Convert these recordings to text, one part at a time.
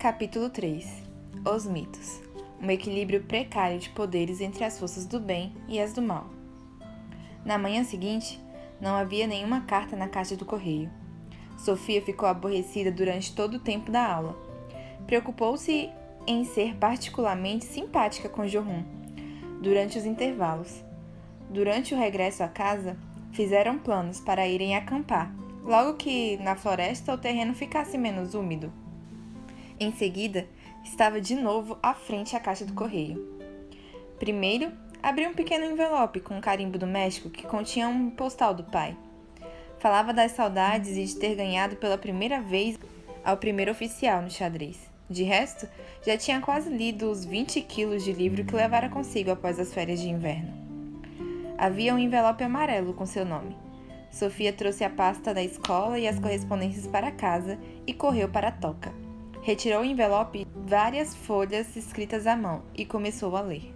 Capítulo 3 Os mitos. Um equilíbrio precário de poderes entre as forças do bem e as do mal. Na manhã seguinte, não havia nenhuma carta na caixa do correio. Sofia ficou aborrecida durante todo o tempo da aula. Preocupou-se em ser particularmente simpática com John durante os intervalos. Durante o regresso à casa, fizeram planos para irem acampar, logo que na floresta o terreno ficasse menos úmido. Em seguida, estava de novo à frente à caixa do correio. Primeiro, abriu um pequeno envelope com um carimbo do México que continha um postal do pai. Falava das saudades e de ter ganhado pela primeira vez ao primeiro oficial no xadrez. De resto, já tinha quase lido os 20 quilos de livro que levara consigo após as férias de inverno. Havia um envelope amarelo com seu nome. Sofia trouxe a pasta da escola e as correspondências para casa e correu para a toca. Retirou o envelope e várias folhas escritas à mão e começou a ler.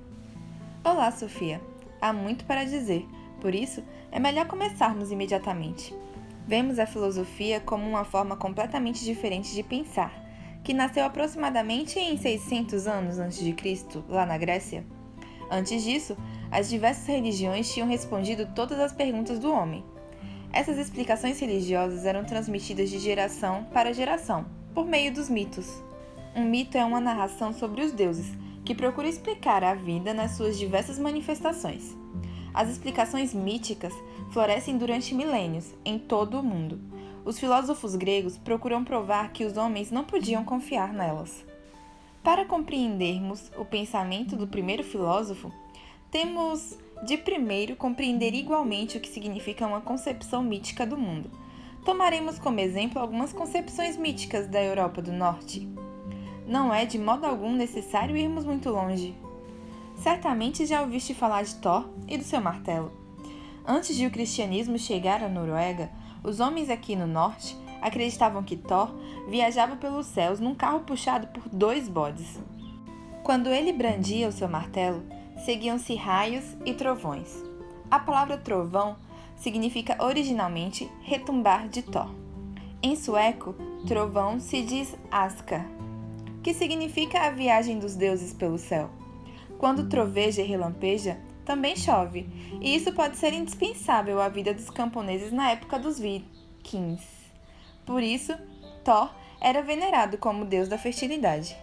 Olá, Sofia. Há muito para dizer, por isso é melhor começarmos imediatamente. Vemos a filosofia como uma forma completamente diferente de pensar, que nasceu aproximadamente em 600 anos antes de Cristo, lá na Grécia. Antes disso, as diversas religiões tinham respondido todas as perguntas do homem. Essas explicações religiosas eram transmitidas de geração para geração, por meio dos mitos. Um mito é uma narração sobre os deuses, que procura explicar a vida nas suas diversas manifestações. As explicações míticas florescem durante milênios, em todo o mundo. Os filósofos gregos procuram provar que os homens não podiam confiar nelas. Para compreendermos o pensamento do primeiro filósofo, temos de primeiro compreender igualmente o que significa uma concepção mítica do mundo. Tomaremos como exemplo algumas concepções míticas da Europa do Norte. Não é de modo algum necessário irmos muito longe. Certamente já ouviste falar de Thor e do seu martelo. Antes de o cristianismo chegar à Noruega, os homens aqui no norte acreditavam que Thor viajava pelos céus num carro puxado por 2 bodes. Quando ele brandia o seu martelo, seguiam-se raios e trovões. A palavra trovão significa originalmente retumbar de Thor. Em sueco, trovão se diz aska, que significa a viagem dos deuses pelo céu. Quando troveja e relampeja, também chove, e isso pode ser indispensável à vida dos camponeses na época dos vikings. Por isso, Thor era venerado como deus da fertilidade.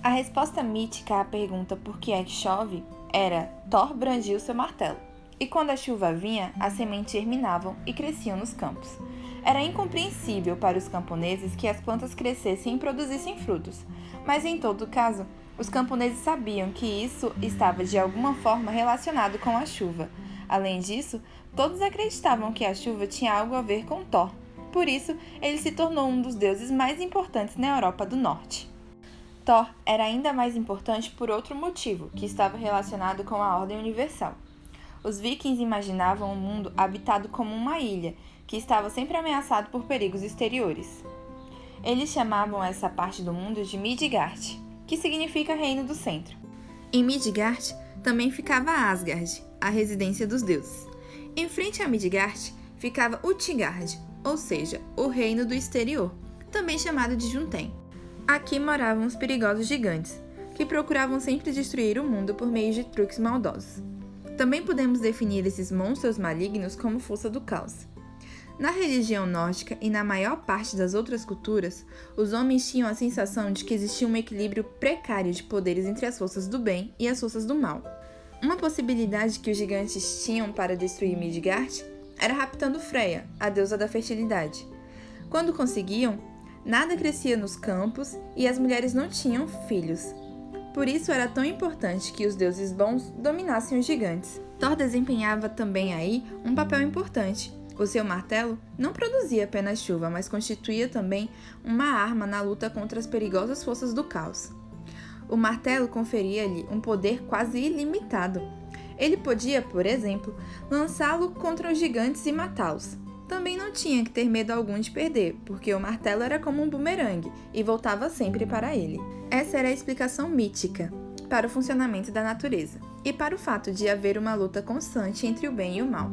A resposta mítica à pergunta por que é que chove era: Thor brandia o seu martelo. E quando a chuva vinha, as sementes germinavam e cresciam nos campos. Era incompreensível para os camponeses que as plantas crescessem e produzissem frutos, mas em todo caso, os camponeses sabiam que isso estava de alguma forma relacionado com a chuva. Além disso, todos acreditavam que a chuva tinha algo a ver com Thor. Por isso, ele se tornou um dos deuses mais importantes na Europa do Norte. Thor era ainda mais importante por outro motivo, que estava relacionado com a ordem universal. Os vikings imaginavam o mundo habitado como uma ilha, que estava sempre ameaçado por perigos exteriores. Eles chamavam essa parte do mundo de Midgard, que significa Reino do Centro. Em Midgard também ficava Asgard, a residência dos deuses. Em frente a Midgard ficava Utgard, ou seja, o Reino do Exterior, também chamado de Juntém. Aqui moravam os perigosos gigantes, que procuravam sempre destruir o mundo por meio de truques maldosos. Também podemos definir esses monstros malignos como força do caos. Na religião nórdica e na maior parte das outras culturas, os homens tinham a sensação de que existia um equilíbrio precário de poderes entre as forças do bem e as forças do mal. Uma possibilidade que os gigantes tinham para destruir Midgard era raptando Freya, a deusa da fertilidade. Quando conseguiam, nada crescia nos campos e as mulheres não tinham filhos. Por isso era tão importante que os deuses bons dominassem os gigantes. Thor desempenhava também aí um papel importante. O seu martelo não produzia apenas chuva, mas constituía também uma arma na luta contra as perigosas forças do caos. O martelo conferia-lhe um poder quase ilimitado. Ele podia, por exemplo, lançá-lo contra os gigantes e matá-los. Também não tinha que ter medo algum de perder, porque o martelo era como um bumerangue e voltava sempre para ele. Essa era a explicação mítica para o funcionamento da natureza e para o fato de haver uma luta constante entre o bem e o mal.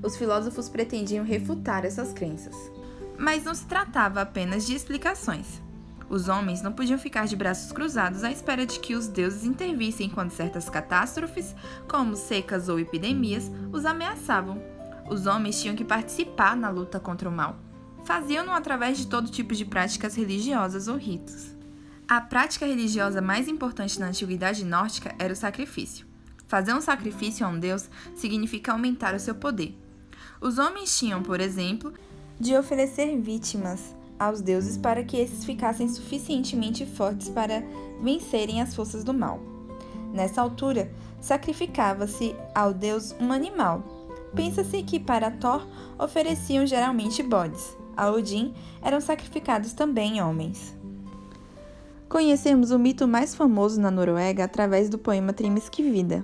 Os filósofos pretendiam refutar essas crenças. Mas não se tratava apenas de explicações. Os homens não podiam ficar de braços cruzados à espera de que os deuses intervissem quando certas catástrofes, como secas ou epidemias, os ameaçavam. Os homens tinham que participar na luta contra o mal. Faziam-no através de todo tipo de práticas religiosas ou ritos. A prática religiosa mais importante na antiguidade nórdica era o sacrifício. Fazer um sacrifício a um deus significa aumentar o seu poder. Os homens tinham, por exemplo, de oferecer vítimas aos deuses para que esses ficassem suficientemente fortes para vencerem as forças do mal. Nessa altura, sacrificava-se ao deus um animal. Pensa-se que para Thor ofereciam geralmente bodes. A Odin eram sacrificados também homens. Conhecemos o mito mais famoso na Noruega através do poema Trimskvida.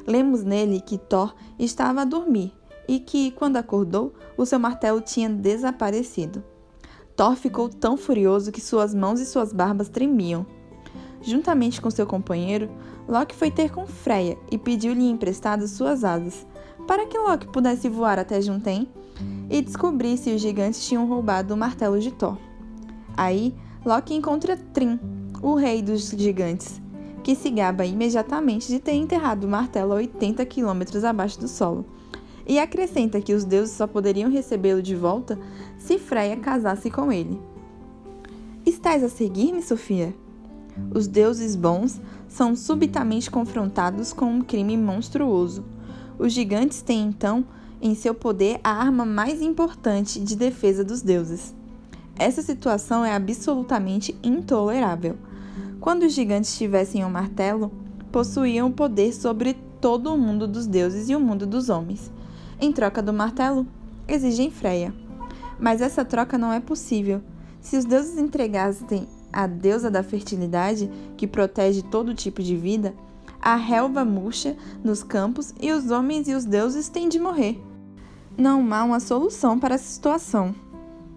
Lemos nele que Thor estava a dormir e que, quando acordou, o seu martelo tinha desaparecido. Thor ficou tão furioso que suas mãos e suas barbas tremiam. Juntamente com seu companheiro, Loki foi ter com Freya e pediu-lhe emprestado suas asas, para que Loki pudesse voar até Jotunheim e descobrir se os gigantes tinham roubado o martelo de Thor. Aí, Loki encontra Thrym, o rei dos gigantes, que se gaba imediatamente de ter enterrado o martelo a 80 quilômetros abaixo do solo, e acrescenta que os deuses só poderiam recebê-lo de volta se Freya casasse com ele. Estás a seguir-me, Sofia? Os deuses bons são subitamente confrontados com um crime monstruoso. Os gigantes têm, então, em seu poder a arma mais importante de defesa dos deuses. Essa situação é absolutamente intolerável. Quando os gigantes tivessem um martelo, possuíam o poder sobre todo o mundo dos deuses e o mundo dos homens. Em troca do martelo, exigem Freya. Mas essa troca não é possível. Se os deuses entregassem a deusa da fertilidade, que protege todo tipo de vida, a relva murcha nos campos e os homens e os deuses têm de morrer. Não há uma solução para essa situação.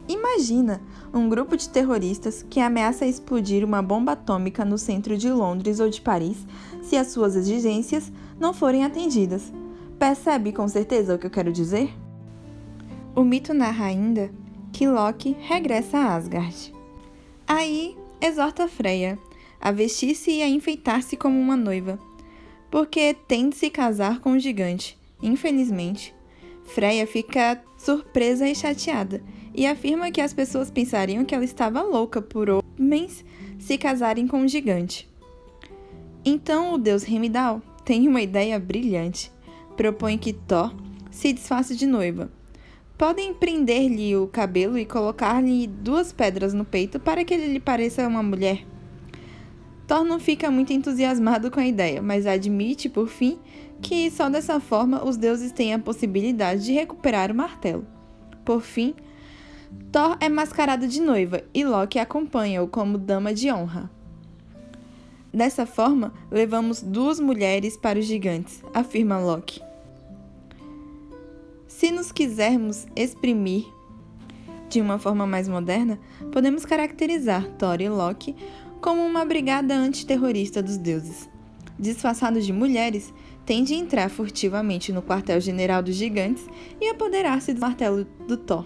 Imagina um grupo de terroristas que ameaça explodir uma bomba atômica no centro de Londres ou de Paris se as suas exigências não forem atendidas. Percebe com certeza o que eu quero dizer? O mito narra ainda que Loki regressa a Asgard. Aí exorta Freya a vestir-se e a enfeitar-se como uma noiva, porque tem de se casar com um gigante. Infelizmente, Freya fica surpresa e chateada e afirma que as pessoas pensariam que ela estava louca por homens se casarem com um gigante. Então o deus Heimdall tem uma ideia brilhante. Propõe que Thor se disfarce de noiva. Podem prender-lhe o cabelo e colocar-lhe 2 pedras no peito para que ele lhe pareça uma mulher. Thor não fica muito entusiasmado com a ideia, mas admite, por fim, que só dessa forma os deuses têm a possibilidade de recuperar o martelo. Por fim, Thor é mascarado de noiva e Loki acompanha-o como dama de honra. Dessa forma, levamos 2 mulheres para os gigantes, afirma Loki. Se nos quisermos exprimir de uma forma mais moderna, podemos caracterizar Thor e Loki como uma brigada antiterrorista dos deuses. Disfarçados de mulheres, têm de entrar furtivamente no quartel-general dos gigantes e apoderar-se do martelo do Thor.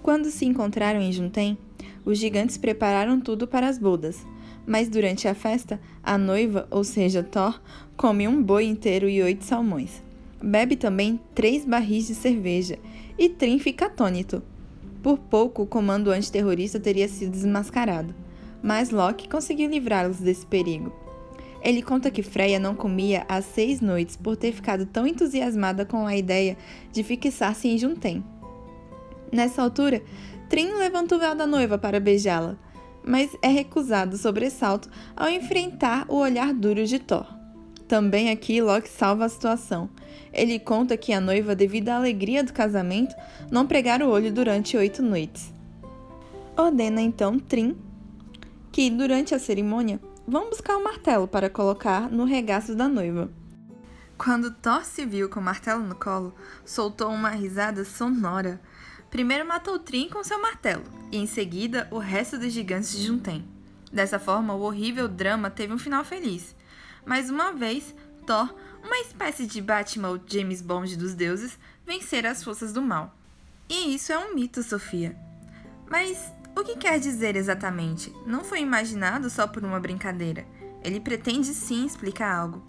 Quando se encontraram em Jotunheim, os gigantes prepararam tudo para as bodas, mas durante a festa, a noiva, ou seja, Thor, come um boi inteiro e 8 salmões. Bebe também 3 barris de cerveja e Thrym fica atônito. Por pouco, o comando antiterrorista teria sido desmascarado, mas Loki conseguiu livrá-los desse perigo. Ele conta que Freya não comia há 6 noites por ter ficado tão entusiasmada com a ideia de fixar-se em Jotunheim. Nessa altura, Thrym levanta o véu da noiva para beijá-la, mas é recusado sobressalto ao enfrentar o olhar duro de Thor. Também aqui Loki salva a situação. Ele conta que a noiva, devido à alegria do casamento, não pregara o olho durante 8 noites. Ordena então Thrym que, durante a cerimônia, vão buscar o martelo para colocar no regaço da noiva. Quando Thor se viu com o martelo no colo, soltou uma risada sonora. Primeiro matou Thrym com seu martelo, e em seguida o resto dos gigantes de Jotunheim. Dessa forma, o horrível drama teve um final feliz. Mais uma vez, Thor, uma espécie de Batman ou James Bond dos deuses, vencera as forças do mal. E isso é um mito, Sofia. Mas O que quer dizer exatamente? Não foi imaginado só por uma brincadeira. Ele pretende sim explicar algo.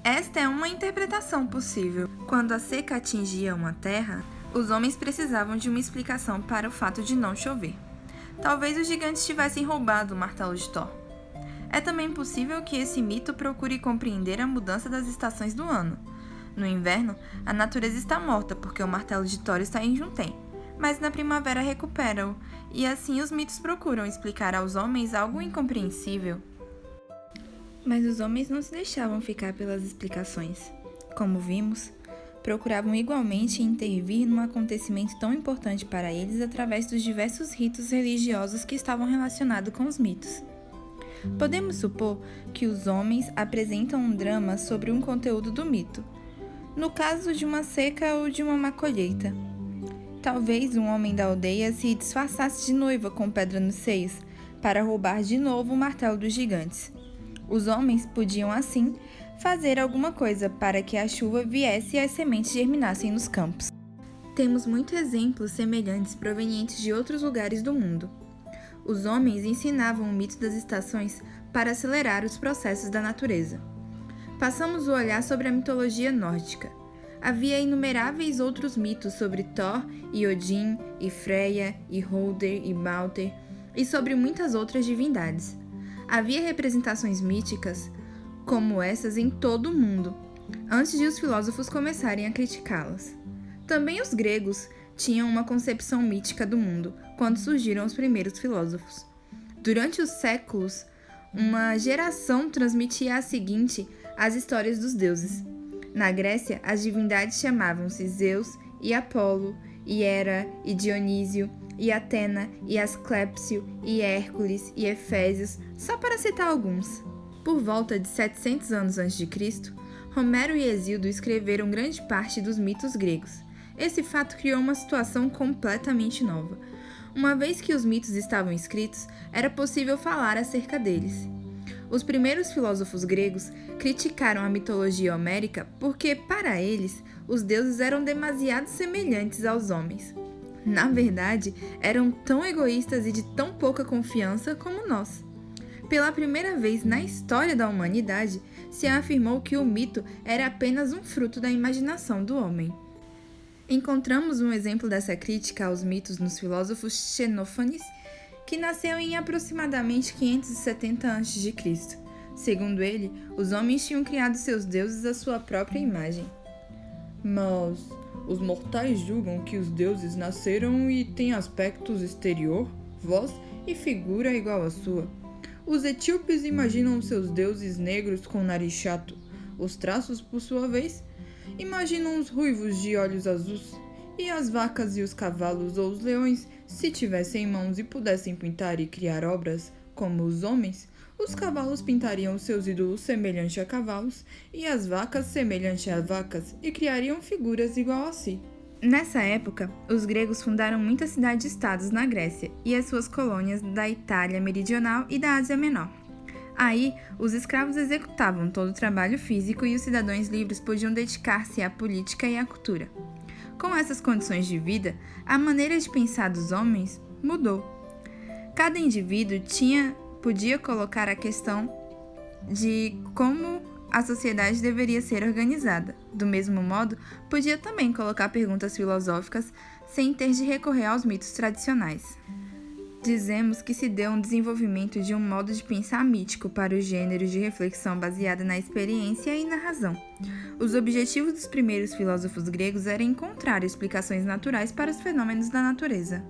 Esta é uma interpretação possível. Quando a seca atingia uma terra, os homens precisavam de uma explicação para o fato de não chover. Talvez os gigantes tivessem roubado o martelo de Thor. É também possível que esse mito procure compreender a mudança das estações do ano. No inverno, a natureza está morta porque o martelo de Thor está em Jotunheim, mas na primavera recupera-o, e assim os mitos procuram explicar aos homens algo incompreensível. Mas os homens não se deixavam ficar pelas explicações. Como vimos, procuravam igualmente intervir num acontecimento tão importante para eles através dos diversos ritos religiosos que estavam relacionados com os mitos. Podemos supor que os homens apresentam um drama sobre um conteúdo do mito, no caso de uma seca ou de uma má colheita. Talvez um homem da aldeia se disfarçasse de noiva com pedra nos seios para roubar de novo o martelo dos gigantes. Os homens podiam, assim, fazer alguma coisa para que a chuva viesse e as sementes germinassem nos campos. Temos muitos exemplos semelhantes provenientes de outros lugares do mundo. Os homens ensinavam o mito das estações para acelerar os processos da natureza. Passamos o olhar sobre a mitologia nórdica. Havia inumeráveis outros mitos sobre Thor e Odin, e Freya, e Hoder e Balder, e sobre muitas outras divindades. Havia representações míticas como essas em todo o mundo, antes de os filósofos começarem a criticá-las. Também os gregos tinham uma concepção mítica do mundo quando surgiram os primeiros filósofos. Durante os séculos, uma geração transmitia à seguinte as histórias dos deuses. Na Grécia, as divindades chamavam-se Zeus e Apolo, e Hera e Dionísio, e Atena e Asclépio, e Hércules e Efésios, só para citar alguns. Por volta de 700 anos antes de Cristo, Homero e Hesíodo escreveram grande parte dos mitos gregos. Esse fato criou uma situação completamente nova. Uma vez que os mitos estavam escritos, era possível falar acerca deles. Os primeiros filósofos gregos criticaram a mitologia homérica porque, para eles, os deuses eram demasiado semelhantes aos homens. Na verdade, eram tão egoístas e de tão pouca confiança como nós. Pela primeira vez na história da humanidade, se afirmou que o mito era apenas um fruto da imaginação do homem. Encontramos um exemplo dessa crítica aos mitos nos filósofos Xenófanes, que nasceu em aproximadamente 570 a.C. Segundo ele, os homens tinham criado seus deuses à sua própria imagem. Mas os mortais julgam que os deuses nasceram e têm aspectos exterior, voz e figura igual à sua. Os etíopes imaginam seus deuses negros com nariz chato. Os traços, por sua vez, imaginam os ruivos de olhos azuis. E as vacas e os cavalos ou os leões, se tivessem mãos e pudessem pintar e criar obras como os homens, os cavalos pintariam seus ídolos semelhante a cavalos e as vacas semelhante a vacas e criariam figuras igual a si. Nessa época, os gregos fundaram muitas cidades-estados na Grécia e as suas colônias da Itália Meridional e da Ásia Menor. Aí, os escravos executavam todo o trabalho físico e os cidadãos livres podiam dedicar-se à política e à cultura. Com essas condições de vida, a maneira de pensar dos homens mudou. Cada indivíduo podia colocar a questão de como a sociedade deveria ser organizada. Do mesmo modo, podia também colocar perguntas filosóficas sem ter de recorrer aos mitos tradicionais. Dizemos que se deu um desenvolvimento de um modo de pensar mítico para os gêneros de reflexão baseada na experiência e na razão. Os objetivos dos primeiros filósofos gregos eram encontrar explicações naturais para os fenômenos da natureza.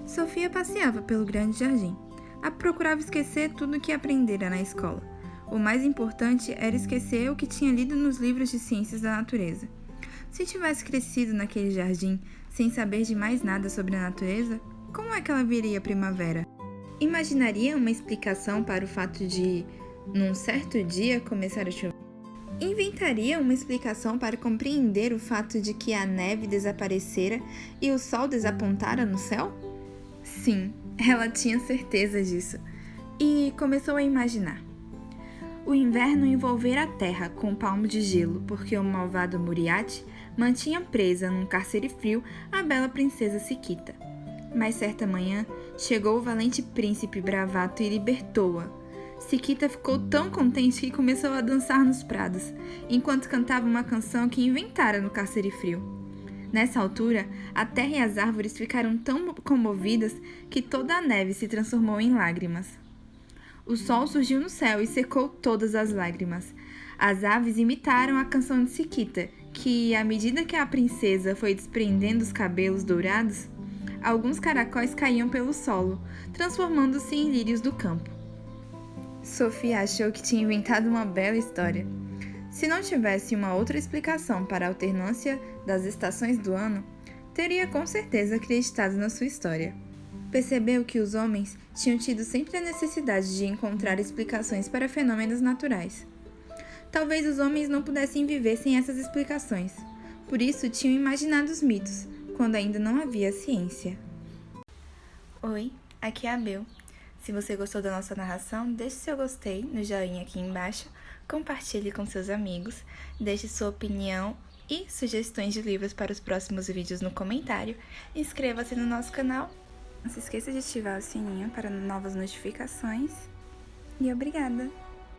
Sofia passeava pelo grande jardim. Procurava esquecer tudo o que aprendera na escola. O mais importante era esquecer o que tinha lido nos livros de ciências da natureza. Se tivesse crescido naquele jardim, sem saber de mais nada sobre a natureza, como é que ela viria a primavera? Imaginaria uma explicação para o fato de, num certo dia, começar a chover? Inventaria uma explicação para compreender o fato de que a neve desaparecera e o sol desapontara no céu? Sim, ela tinha certeza disso. E começou a imaginar. O inverno envolvera a terra com um palmo de gelo, porque o malvado Muriate mantinha presa num cárcere frio a bela princesa Siquita. Mas certa manhã, chegou o valente príncipe Bravato e libertou-a. Siquita ficou tão contente que começou a dançar nos prados, enquanto cantava uma canção que inventara no cárcere frio. Nessa altura, a terra e as árvores ficaram tão comovidas que toda a neve se transformou em lágrimas. O sol surgiu no céu e secou todas as lágrimas. As aves imitaram a canção de Siquita, que, à medida que a princesa foi desprendendo os cabelos dourados, alguns caracóis caíam pelo solo, transformando-se em lírios do campo. Sophie achou que tinha inventado uma bela história. Se não tivesse uma outra explicação para a alternância das estações do ano, teria com certeza acreditado na sua história. Percebeu que os homens tinham tido sempre a necessidade de encontrar explicações para fenômenos naturais. Talvez os homens não pudessem viver sem essas explicações, por isso tinham imaginado os mitos, quando ainda não havia ciência. Oi, aqui é a Bel. Se você gostou da nossa narração, deixe seu gostei no joinha aqui embaixo, compartilhe com seus amigos, deixe sua opinião e sugestões de livros para os próximos vídeos no comentário, inscreva-se no nosso canal, não se esqueça de ativar o sininho para novas notificações e obrigada!